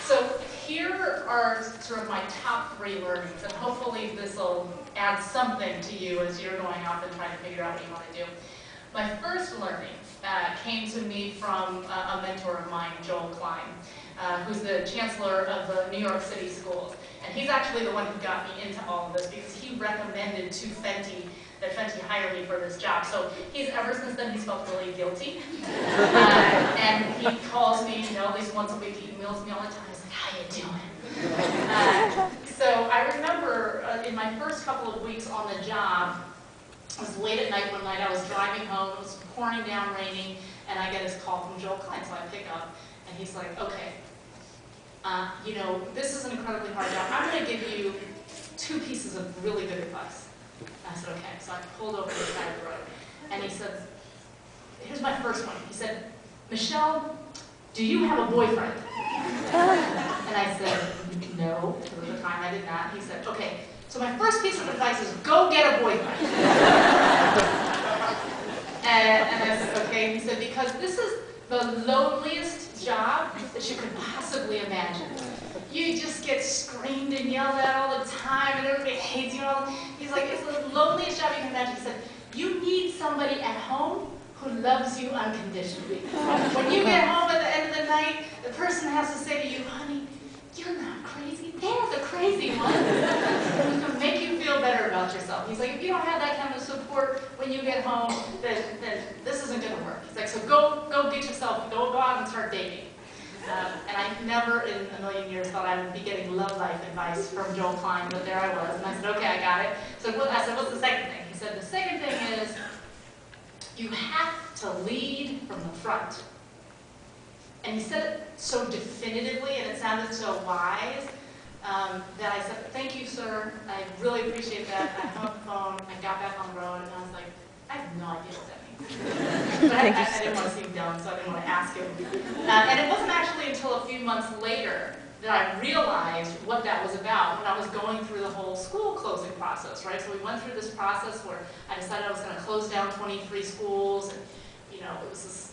So here are sort of my top 3 learnings, and hopefully this will add something to you as you're going off and trying to figure out what you want to do. My first learning came to me from a mentor of mine, Joel Klein, who's the chancellor of the New York City schools. And he's actually the one who got me into all of this because he recommended to Fenty that Fenty hire me for this job. So ever since then, he's felt really guilty. And he calls me, at least once a week, he emails me all the time. He's like, how you doing? So I remember in my first couple of weeks on the job, it was late at night one night, I was driving home, it was pouring down, raining, and I get this call from Joel Klein, so I pick up, and he's like, okay, this is an incredibly hard job. I'm going to give you 2 pieces of really good advice. And I said, okay. So I pulled over to the side of the road, and he said, here's my first one. He said, Michelle, do you have a boyfriend? And I said, no. At the time I did not. He said, okay, so my first piece of advice is go get a boyfriend. and I said, okay. He said, because this is the loneliest job that you could possibly imagine. You just get screamed and yelled at all the time, and everybody hates you. He's like, it's the loneliest job you can imagine. He said, you need somebody at home who loves you unconditionally. When you get home at the end of the night, the person has to say to you, honey, you're not crazy. They're the crazy ones. Who can make you feel better about yourself. He's like, if you don't have that kind of support when you get home, then this isn't going to work. He's like, so go get yourself, go out and start dating. And I never in a million years thought I would be getting love life advice from Joel Klein, but there I was. And I said, okay, I got it. So I said, what's the second thing? He said, the second thing is, you have to lead from the front. And he said it so definitively, and it sounded so wise, that I said, thank you, sir. I really appreciate that. I hung up the phone, I got back on the road, and I was like, I have no idea what that means. But I didn't want to seem dumb, so I didn't want to ask him. And it wasn't actually until a few months later that I realized what that was about when I was going through the whole school closing process, right? So we went through this process where I decided I was going to close down 23 schools, and it was this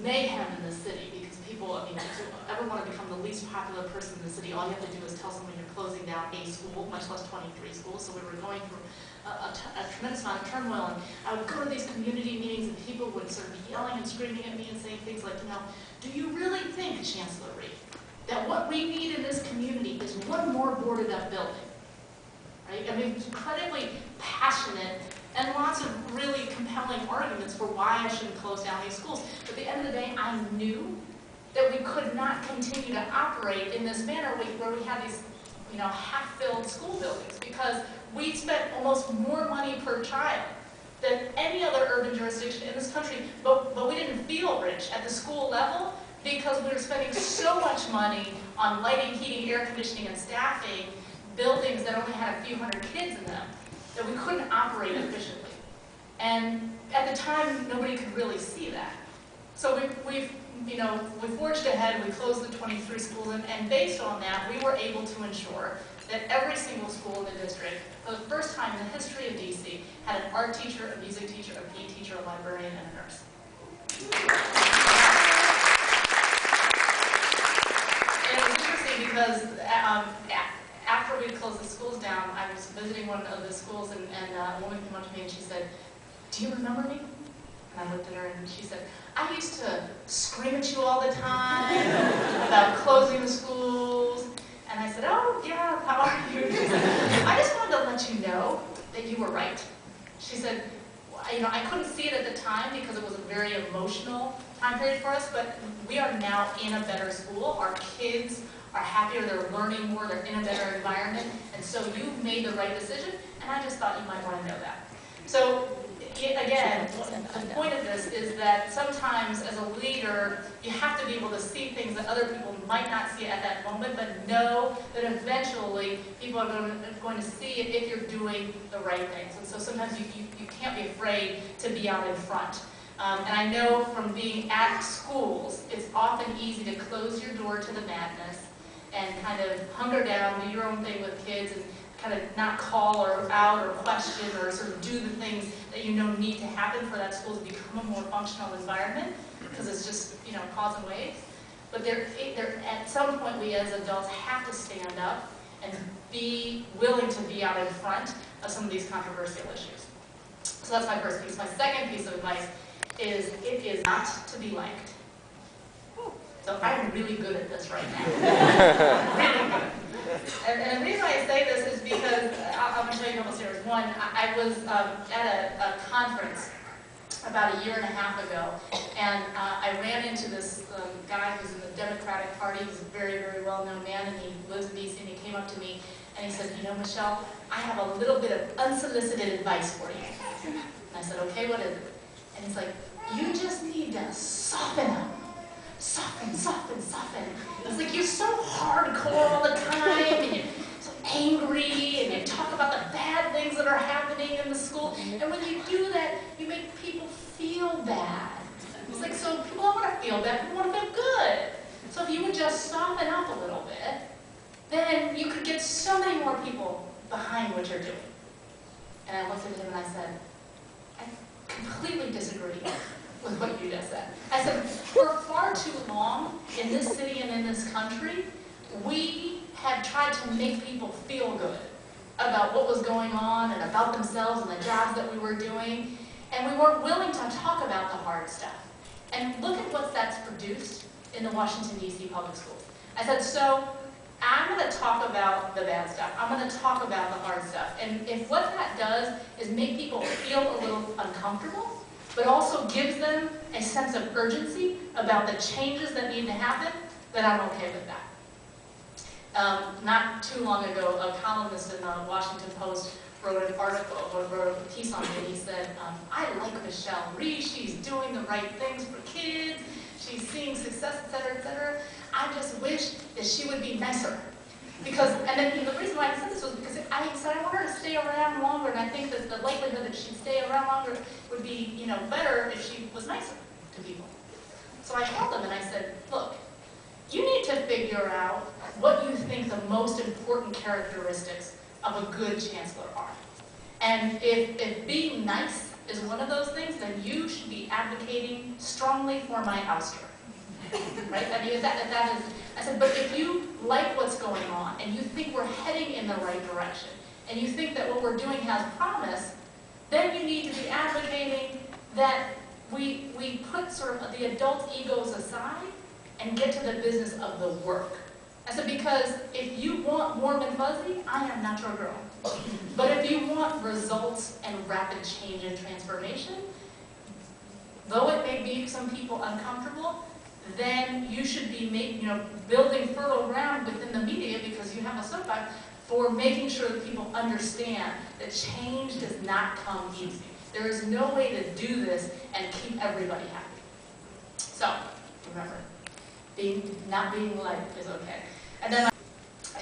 mayhem in the city because people, if you ever want to become the least popular person in the city, all you have to do is tell someone you're closing down a school, much less 23 schools. So we were going through a tremendous amount of turmoil, and I would go to these community meetings and people would sort of be yelling and screaming at me and saying things like, do you really think, Chancellor Rhee, that what we need in this community is one more boarded up building? Right? I mean, incredibly passionate and lots of really compelling arguments for why I shouldn't close down these schools. But at the end of the day, I knew that we could not continue to operate in this manner where we had these half-filled school buildings, because we spent almost more money per child than any other urban jurisdiction in this country, but we didn't feel rich at the school level because we were spending so much money on lighting, heating, air conditioning, and staffing buildings that only had a few hundred kids in them, that we couldn't operate efficiently. And at the time, nobody could really see that. So we forged ahead, we closed the 23 schools, and based on that, we were able to ensure that every single school in the district, for the first time in the history of DC, had an art teacher, a music teacher, a PE teacher, a librarian, and a nurse. And it was interesting because after we closed the schools down, I was visiting one of the schools, and a woman came up to me and she said, do you remember me? And I looked at her and she said, I used to scream at you all the time about closing the schools. And I said, oh yeah, how are you? She said, I just wanted to let you know that you were right. She said, I couldn't see it at the time because it was a very emotional time period for us, but we are now in a better school. Our kids are happier, they're learning more, they're in a better environment, and so you've made the right decision, and I just thought you might want to know that. So, again, the point of this is that sometimes as a leader, you have to be able to see things that other people might not see at that moment, but know that eventually people are going to see it if you're doing the right things. And so sometimes you can't be afraid to be out in front. And I know from being at schools, it's often easy to close your door to the madness and kind of hunker down, do your own thing with kids, and kind of not call or out or question or sort of do the things that need to happen for that school to become a more functional environment, because it's just, cause and waves. But at some point, we as adults have to stand up and be willing to be out in front of some of these controversial issues. So that's my first piece. My second piece of advice is it is not to be liked. So I'm really good at this right now. Really good. And the reason I say this is because, I'm going to show you a couple stories. One, I was at a conference about a year and a half ago, and I ran into this guy who's in the Democratic Party. He's a very, very well-known man, and he lives in D.C., and he came up to me, and he said, you know, Michelle, I have a little bit of unsolicited advice for you. And I said, okay, what is it? And he's like, you just need to soften up. Soften, soften, soften. It's like you're so hardcore all the time, and you're so angry, and you talk about the bad things that are happening in the school. And when you do that, you make people feel bad. It's like, so people don't want to feel bad, people want to feel good. So if you would just soften up a little bit, then you could get so many more people behind what you're doing. And I looked at him and I said, I completely disagree with what you just said. I said, for far too long in this city and in this country, we have tried to make people feel good about what was going on and about themselves and the jobs that we were doing, and we weren't willing to talk about the hard stuff. And look at what that's produced in the Washington, D.C. public schools. I said, so I'm going to talk about the bad stuff. I'm going to talk about the hard stuff. And if what that does is make people feel a little uncomfortable, but also gives them a sense of urgency about the changes that need to happen, then I'm okay with that. Not too long ago, a columnist in the Washington Post wrote an article, or wrote a piece on me, and he said, I like Michelle Rhee, she's doing the right things for kids, she's seeing success, etc., etc. I just wish that she would be nicer. Because, and then the reason why I said this was because I said I want her to stay around longer, and I think that the likelihood that she'd stay around longer would be, you know, better if she was nicer to people. So I told them and I said, look, you need to figure out what you think the most important characteristics of a good chancellor are. And if being nice is one of those things, then you should be advocating strongly for my ouster. Right? I mean, that is, I said, but if you like what's going on, and you think we're heading in the right direction, and you think that what we're doing has promise, then you need to be advocating that we put sort of the adult egos aside and get to the business of the work. I said, because if you want warm and fuzzy, I am not your girl. But if you want results and rapid change and transformation, though it may be some people uncomfortable, then you should be building fertile ground within the media, because you have a soapbox, for making sure that people understand that change does not come easy. There is no way to do this and keep everybody happy. So, remember, not being liked is okay. And then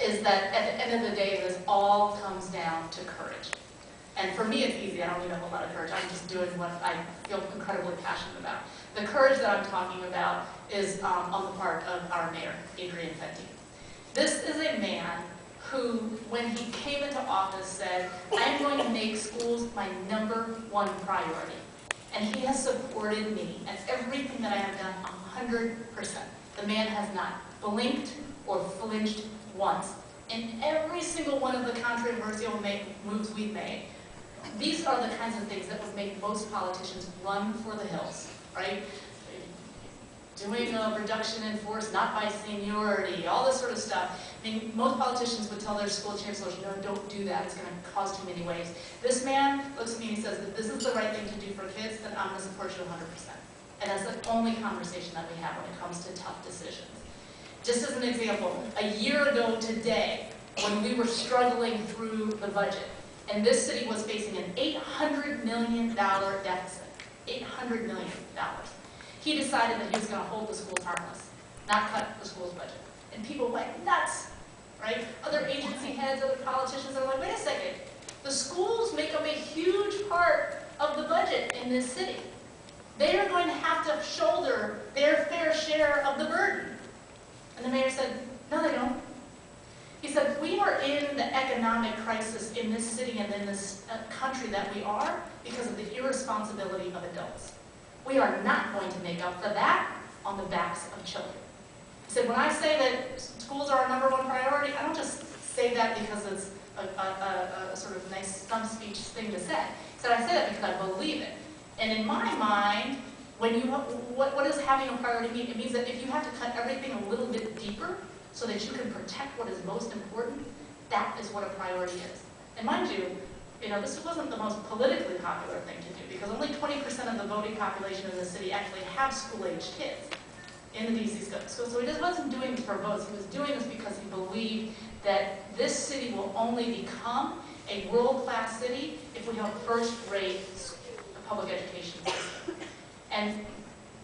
is that at the end of the day, this all comes down to courage. And for me, it's easy. I don't need a whole lot of courage. I'm just doing what I feel incredibly passionate about. The courage that I'm talking about is on the part of our mayor, Adrian Fenty. This is a man who, when he came into office, said, I'm going to make schools my #1 priority. And he has supported me and everything that I have done 100%. The man has not blinked or flinched once. In every single one of the controversial moves we've made, these are the kinds of things that would make most politicians run for the hills, right? Doing a reduction in force, not by seniority, all this sort of stuff. I mean, most politicians would tell their school chancellors, no, don't do that, it's going to cause too many waves. This man looks at me and he says that this is the right thing to do for kids, then I'm going to support you 100%. And that's the only conversation that we have when it comes to tough decisions. Just as an example, a year ago today, when we were struggling through the budget, and this city was facing an $800 million deficit, $800 million. He decided that he was going to hold the schools harmless, not cut the school's budget. And people went nuts, right? Other agency heads, other politicians are like, wait a second, the schools make up a huge part of the budget in this city. They are going to have to shoulder their fair share of the burden. And the mayor said, no, they don't. He said, we are in the economic crisis in this city and in this country that we are because of the irresponsibility of adults. We are not going to make up for that on the backs of children. He said, when I say that schools are our #1 priority, I don't just say that because it's a sort of nice stump speech thing to say. He said, I say that because I believe it. And in my mind, when you what does having a priority mean? It means that if you have to cut everything a little bit deeper so that you can protect what is most important, that is what a priority is. And mind you, this wasn't the most politically popular thing to do, because only 20% of the voting population in the city actually have school-aged kids in the DC school. So he just wasn't doing this for votes. He was doing this because he believed that this city will only become a world-class city if we have a first-rate public education system. And,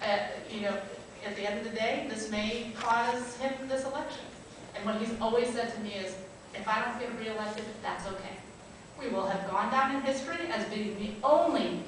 at the end of the day, this may cause him this election. And what he's always said to me is, if I don't get reelected, that's okay. We will have gone down in history as being the only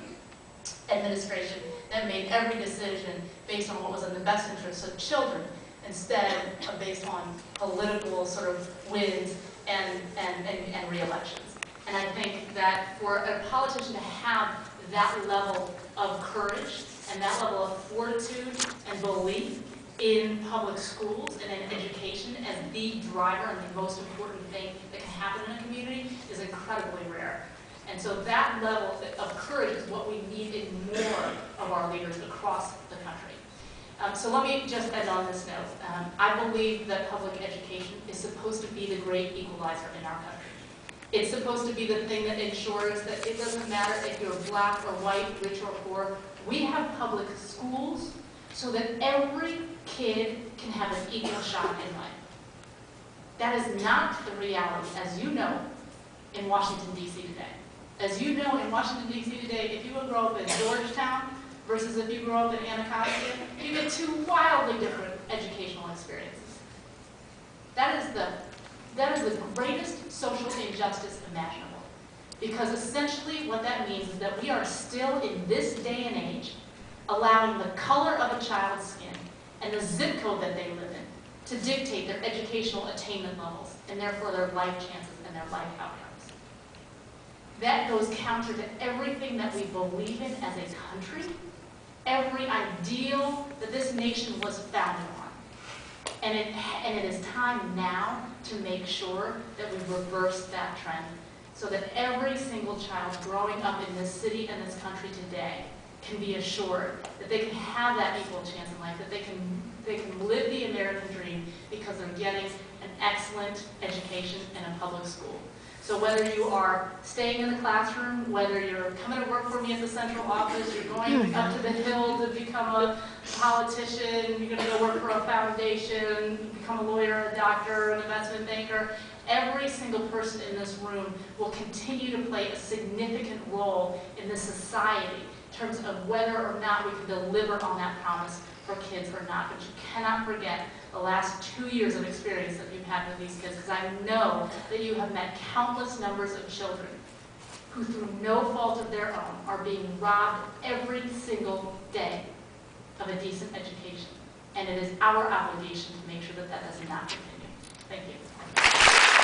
administration that made every decision based on what was in the best interests of children, instead of based on political sort of wins and re-elections. And I think that for a politician to have that level of courage and that level of fortitude and belief in public schools and in education as the driver and the most important thing that can happen in a community is incredibly rare. And so that level of courage is what we need in more of our leaders across the country. So let me just end on this note. I believe that public education is supposed to be the great equalizer in our country. It's supposed to be the thing that ensures that it doesn't matter if you're black or white, rich or poor. We have public schools so that every kid can have an equal shot in life. That is not the reality, as you know, in Washington, D.C. today. As you know, in Washington, D.C. today, if you grow up in Georgetown versus if you grow up in Anacostia, you get two wildly different educational experiences. That is the greatest social injustice imaginable. Because essentially what that means is that we are still, in this day and age, allowing the color of a child's skin and the zip code that they live in to dictate their educational attainment levels and therefore their life chances and their life outcomes. That goes counter to everything that we believe in as a country, every ideal that this nation was founded on. And it is time now to make sure that we reverse that trend so that every single child growing up in this city and this country today can be assured that they can have that equal chance in life, that they can live the American dream because they're getting an excellent education in a public school. So whether you are staying in the classroom, whether you're coming to work for me at the central office, you're going up to the Hill to become a politician, you're going to go work for a foundation, become a lawyer, a doctor, an investment banker, every single person in this room will continue to play a significant role in this society in terms of whether or not we can deliver on that promise for kids or not. But you cannot forget the last 2 years of experience that you've had with these kids, because I know that you have met countless numbers of children who, through no fault of their own, are being robbed every single day of a decent education. And it is our obligation to make sure that that does not continue. Thank you.